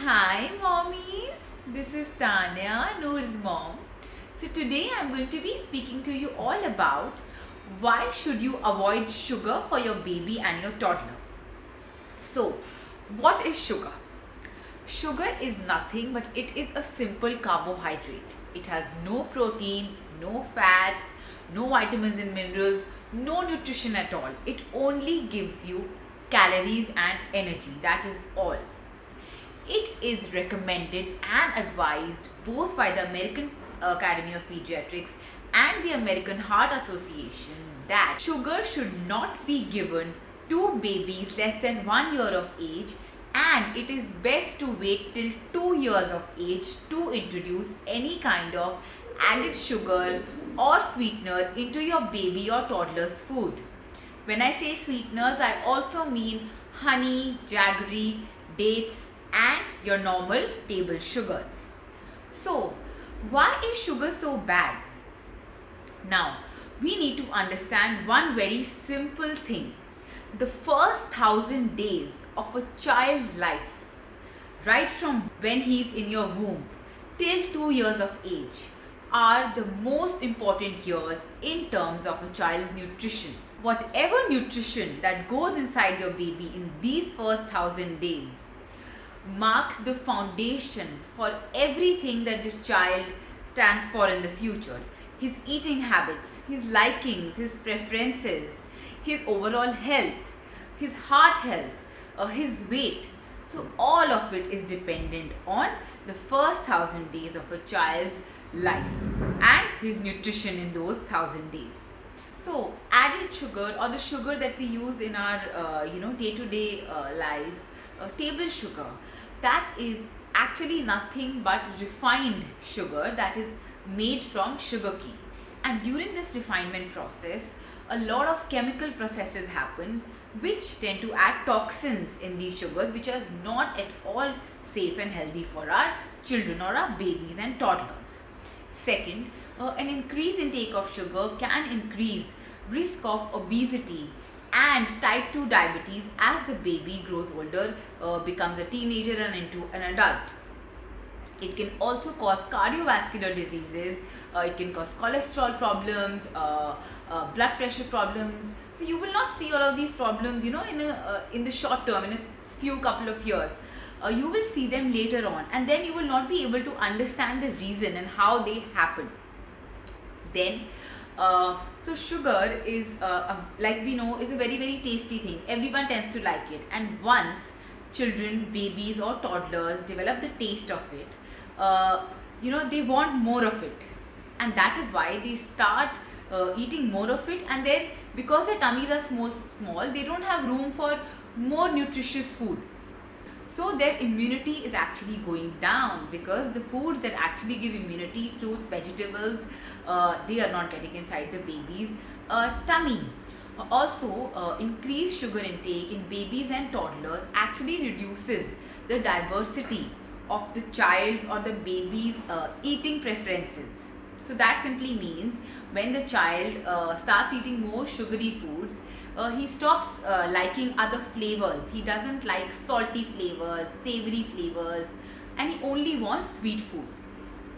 Hi mommies, this is Tanya, Noor's mom. So today I'm going to be speaking to you all about why should you avoid sugar for your baby and your toddler. So, what is sugar? Sugar is nothing but it is a simple carbohydrate. It has no protein, no fats, no vitamins and minerals, no nutrition at all. It only gives you calories and energy. That is all. It is recommended and advised both by the American Academy of Pediatrics and the American Heart Association that sugar should not be given to babies less than 1 year of age, and it is best to wait till 2 years of age to introduce any kind of added sugar or sweetener into your baby or toddler's food. When I say sweeteners, I also mean honey, jaggery, dates, and your normal table sugars. So, why is sugar so bad? Now, we need to understand one very simple thing. The first 1,000 days of a child's life, right from when he's in your womb till 2 years of age, are the most important years in terms of a child's nutrition. Whatever nutrition that goes inside your baby in these first 1,000 days marks the foundation for everything that the child stands for in the future. His eating habits, his likings, his preferences, his overall health, his heart health, his weight. So, all of it is dependent on the first 1,000 days of a child's life and his nutrition in those 1,000 days. So, added sugar or the sugar that we use in our day-to-day life, table sugar, that is actually nothing but refined sugar that is made from sugarcane. And during this refinement process, a lot of chemical processes happen which tend to add toxins in these sugars, which are not at all safe and healthy for our children or our babies and toddlers. Second, an increased intake of sugar can increase risk of obesity and type 2 diabetes as the baby grows older, becomes a teenager and into an adult. It can also cause cardiovascular diseases, it can cause cholesterol problems, blood pressure problems. So you will not see all of these problems, in the short term, in a few couple of years. You will see them later on, and then you will not be able to understand the reason and how they happen. Then, so sugar is, like we know, is a very very tasty thing. Everyone tends to like it, and once children, babies or toddlers develop the taste of it, they want more of it, and that is why they start eating more of it. And then because their tummies are small, they don't have room for more nutritious food. So their immunity is actually going down because the foods that actually give immunity, fruits, vegetables, they are not getting inside the baby's tummy. Also, increased sugar intake in babies and toddlers actually reduces the diversity of the child's or the baby's eating preferences. So that simply means when the child starts eating more sugary foods, he stops liking other flavors. He doesn't like salty flavors, savory flavors, and he only wants sweet foods.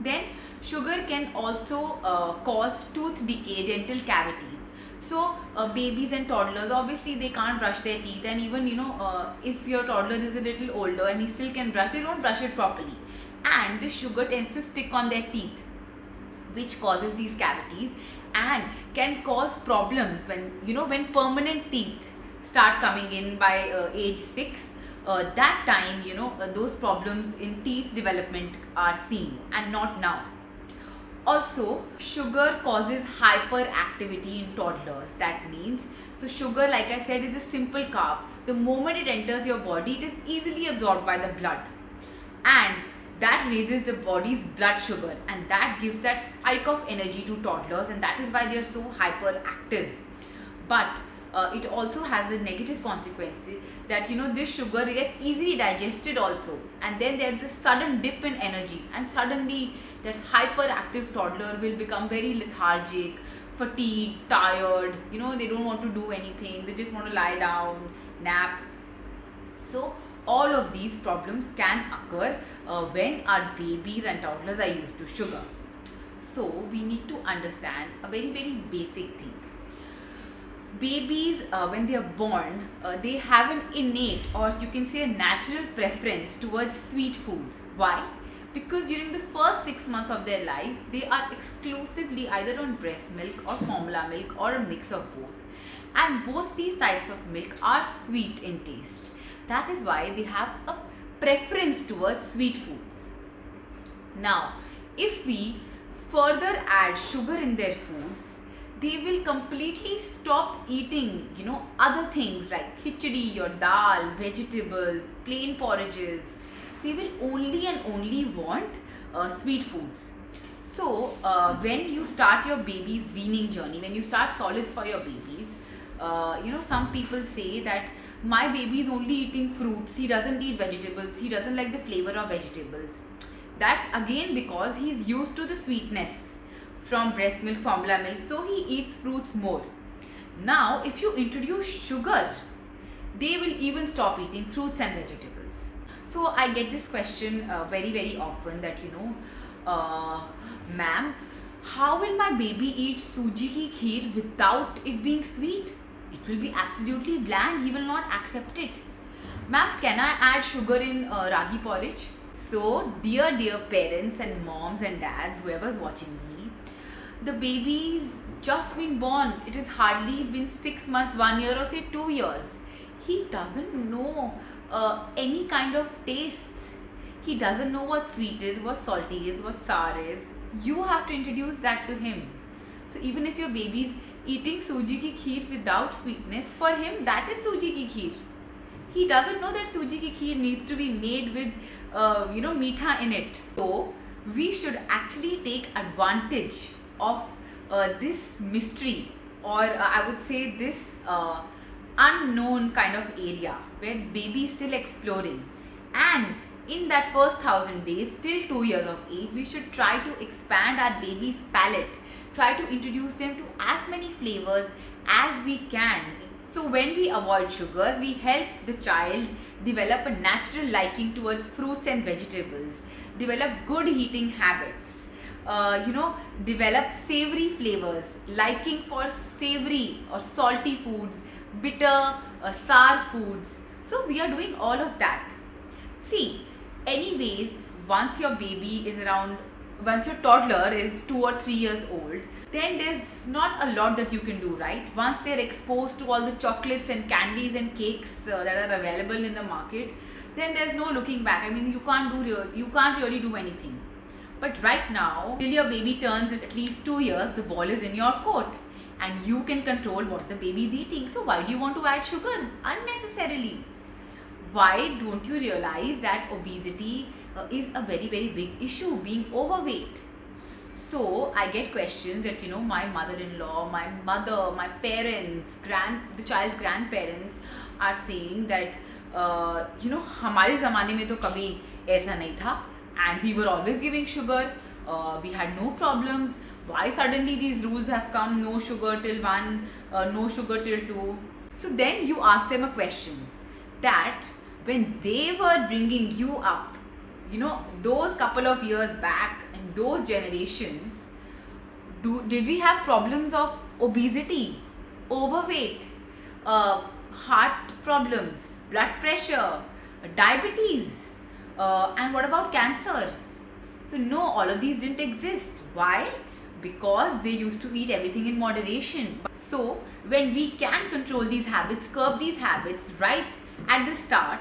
Then sugar can also cause tooth decay, dental cavities. So babies and toddlers, obviously they can't brush their teeth, and even if your toddler is a little older and he still can brush, they don't brush it properly, and the sugar tends to stick on their teeth, which causes these cavities and can cause problems when permanent teeth start coming in by age 6. That time those problems in teeth development are seen, and not now. Also, sugar causes hyperactivity in toddlers. That means, so sugar, like I said, is a simple carb. The moment it enters your body, it is easily absorbed by the blood, and that raises the body's blood sugar, and that gives that spike of energy to toddlers, and that is why they are so hyperactive. But it also has the negative consequences that this sugar gets easily digested also, and then there is a sudden dip in energy, and suddenly that hyperactive toddler will become very lethargic, fatigued, tired. They don't want to do anything, they just want to lie down, nap. So all of these problems can occur when our babies and toddlers are used to sugar. So we need to understand a very basic thing. Babies, when they are born, they have an innate, or you can say a natural preference towards sweet foods. Why? Because during the first 6 months of their life, they are exclusively either on breast milk or formula milk or a mix of both. And both these types of milk are sweet in taste. That is why they have a preference towards sweet foods. Now, if we further add sugar in their foods, they will completely stop eating, other things like khichdi or dal, vegetables, plain porridges. They will only and only want sweet foods. So, when you start your baby's weaning journey, when you start solids for your babies, some people say that my baby is only eating fruits, he doesn't eat vegetables, he doesn't like the flavor of vegetables. That's again because he's used to the sweetness from breast milk, formula milk, so he eats fruits more. Now, if you introduce sugar, they will even stop eating fruits and vegetables. So, I get this question very often that, ma'am, how will my baby eat suji ki kheer without it being sweet? It will be absolutely bland, he will not accept it. Ma'am, can I add sugar in ragi porridge? So, dear parents and moms and dads, whoever's watching me, the baby's just been born. It has hardly been 6 months, 1 year, or say 2 years. He doesn't know any kind of tastes. He doesn't know what sweet is, what salty is, what sour is. You have to introduce that to him. So even if your baby's eating suji ki kheer without sweetness, for him that is suji ki kheer. He doesn't know that suji ki kheer needs to be made with meetha in it. So we should actually take advantage of this mystery, or I would say this unknown kind of area where baby is still exploring. And in that first 1000 days till 2 years of age, we should try to expand our baby's palate, try to introduce them to as many flavors as we can. So when we avoid sugars, we help the child develop a natural liking towards fruits and vegetables, develop good eating habits, develop savory flavors, liking for savory or salty foods, bitter, sour foods. So we are doing all of that. See, anyways, once your toddler is 2 or 3 years old, then there's not a lot that you can do, right? Once they're exposed to all the chocolates and candies and cakes that are available in the market, then there's no looking back. I mean, you can't really do anything. But right now, till your baby turns at least 2 years, the ball is in your court and you can control what the baby is eating. So why do you want to add sugar unnecessarily? Why don't you realize that obesity is a very big issue, being overweight? So I get questions that my mother-in-law, my mother, my parents, the child's grandparents are saying that हमारे ज़माने में तो कभी ऐसा नहीं था, and we were always giving sugar, we had no problems. Why suddenly these rules have come? No sugar till 1, no sugar till 2. So then you ask them a question that when they were bringing you up, those couple of years back and those generations, did we have problems of obesity, overweight, heart problems, blood pressure, diabetes, and what about cancer? So no, all of these didn't exist. Why? Because they used to eat everything in moderation. So when we can control these habits, curb these habits right at the start,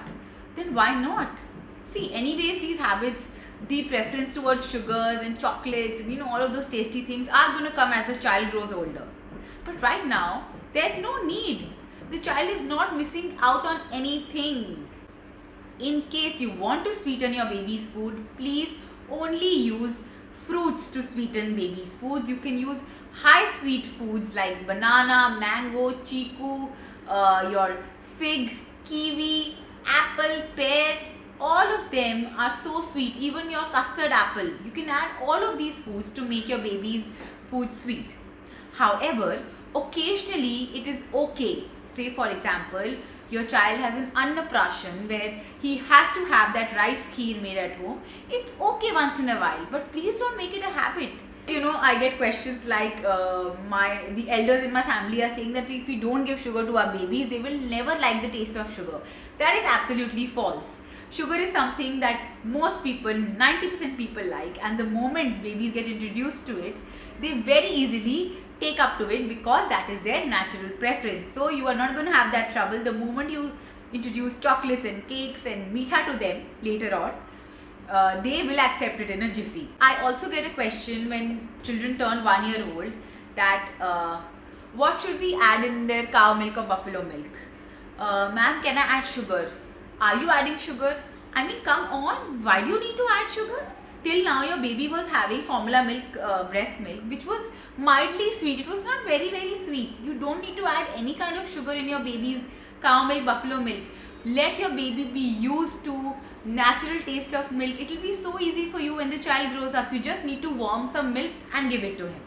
then why not? See, anyways, these habits, the preference towards sugars and chocolates and all of those tasty things are going to come as the child grows older. But right now, there's no need. The child is not missing out on anything. In case you want to sweeten your baby's food, please only use fruits to sweeten baby's foods. You can use high sweet foods like banana, mango, chiku, your fig, kiwi, apple, pear. All of them are so sweet. Even your custard apple. You can add all of these foods to make your baby's food sweet. However, occasionally it is okay. Say for example, your child has an annaprashan where he has to have that rice kheer made at home, it's okay once in a while, but please don't make it a habit. I get questions like the elders in my family are saying that if we don't give sugar to our babies, they will never like the taste of sugar. That is absolutely false. Sugar is something that most people, 90% people like, and the moment babies get introduced to it, they very easily take up to it because that is their natural preference. So you are not going to have that trouble the moment you introduce chocolates and cakes and meetha to them later on. They will accept it in a jiffy. I also get a question when children turn 1 year old that what should we add in their cow milk or buffalo milk? Ma'am, can I add sugar? Are you adding sugar? I mean, come on, why do you need to add sugar? Till now your baby was having formula milk, breast milk, which was mildly sweet. It was not very sweet. You don't need to add any kind of sugar in your baby's cow milk, buffalo milk. Let your baby be used to natural taste of milk. It will be so easy for you when the child grows up. You just need to warm some milk and give it to him.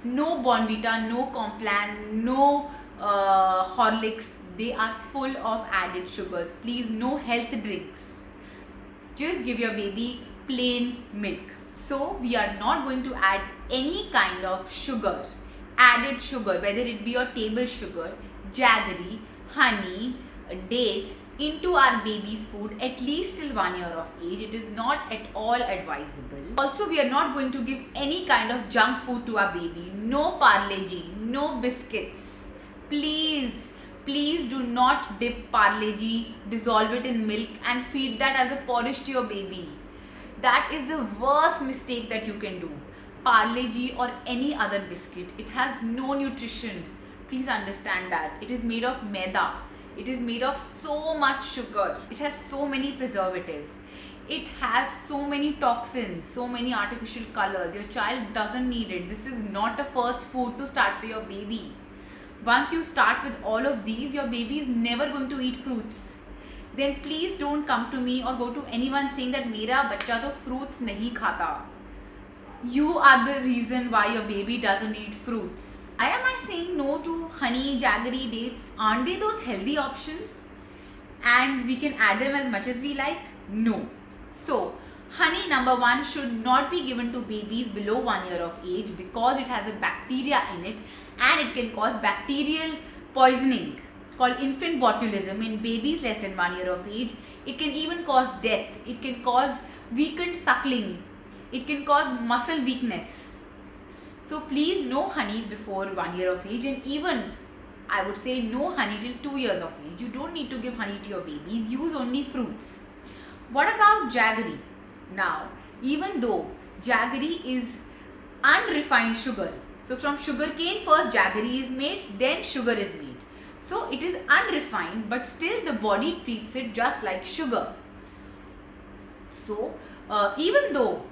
No Bonvita, no Complan, no Horlicks. They are full of added sugars. Please, no health drinks. Just give your baby plain milk. So we are not going to add any kind of sugar, added sugar, whether it be your table sugar, jaggery, honey, dates, into our baby's food at least till 1 year of age. It is not at all advisable. Also, we are not going to give any kind of junk food to our baby. No Parle-G, no biscuits. Please do not dip Parle-G, dissolve it in milk and feed that as a porridge to your baby. That is the worst mistake that you can do. Parle-G or any other biscuit, it has no nutrition. Please understand that. It is made of maida. It is made of so much sugar. It has so many preservatives. It has so many toxins, so many artificial colors. Your child doesn't need it. This is not a first food to start for your baby. Once you start with all of these, your baby is never going to eat fruits. Then please don't come to me or go to anyone saying that mera bachcha to fruits nahi khata. You are the reason why your baby doesn't eat fruits. Why am I saying no to honey, jaggery, dates? Aren't they those healthy options? And we can add them as much as we like? No. So, honey number 1 should not be given to babies below 1 year of age because it has a bacteria in it and it can cause bacterial poisoning called infant botulism in babies less than 1 year of age. It can even cause death. It can cause weakened suckling. It can cause muscle weakness. So please, no honey before 1 year of age, and even I would say no honey till 2 years of age. You don't need to give honey to your babies. Use only fruits. What about jaggery? Now, even though jaggery is unrefined sugar, so from sugarcane first jaggery is made, then sugar is made. So it is unrefined, but still the body treats it just like sugar. So even though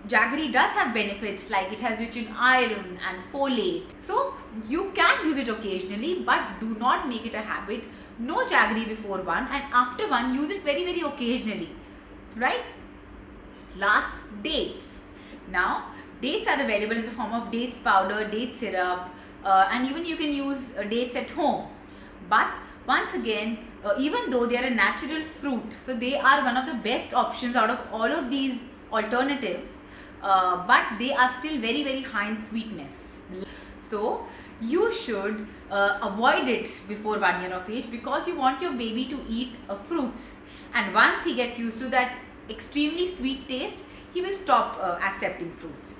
jaggery does have benefits like it has rich in iron and folate, so you can use it occasionally, but do not make it a habit. No jaggery before 1, and after 1 use it very occasionally, right? Last, dates. Now dates are available in the form of dates powder, date syrup, and even you can use dates at home. But once again, even though they are a natural fruit, so they are one of the best options out of all of these alternatives, but they are still very high in sweetness. So you should avoid it before 1 year of age because you want your baby to eat fruits, and once he gets used to that extremely sweet taste, he will stop accepting fruits.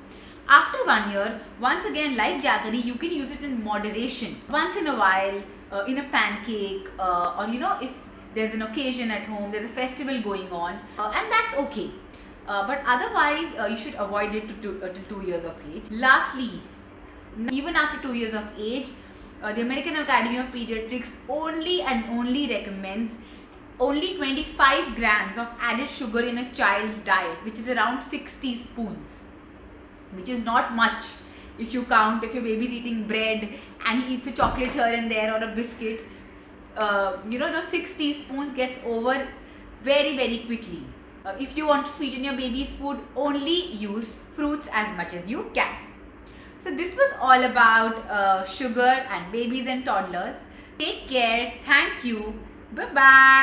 After 1 year, once again, like jaggery, you can use it in moderation. Once in a while, in a pancake, or if there's an occasion at home, there's a festival going on, and that's okay. But otherwise, you should avoid it till 2 years of age. Lastly, even after 2 years of age, the American Academy of Pediatrics only and only recommends only 25 grams of added sugar in a child's diet, which is around 6 teaspoons, which is not much. If you count, if your baby is eating bread and he eats a chocolate here and there or a biscuit, those 6 teaspoons gets over very quickly. If you want to sweeten your baby's food, only use fruits as much as you can. So this was all about sugar and babies and toddlers. Take care. Thank you. Bye bye.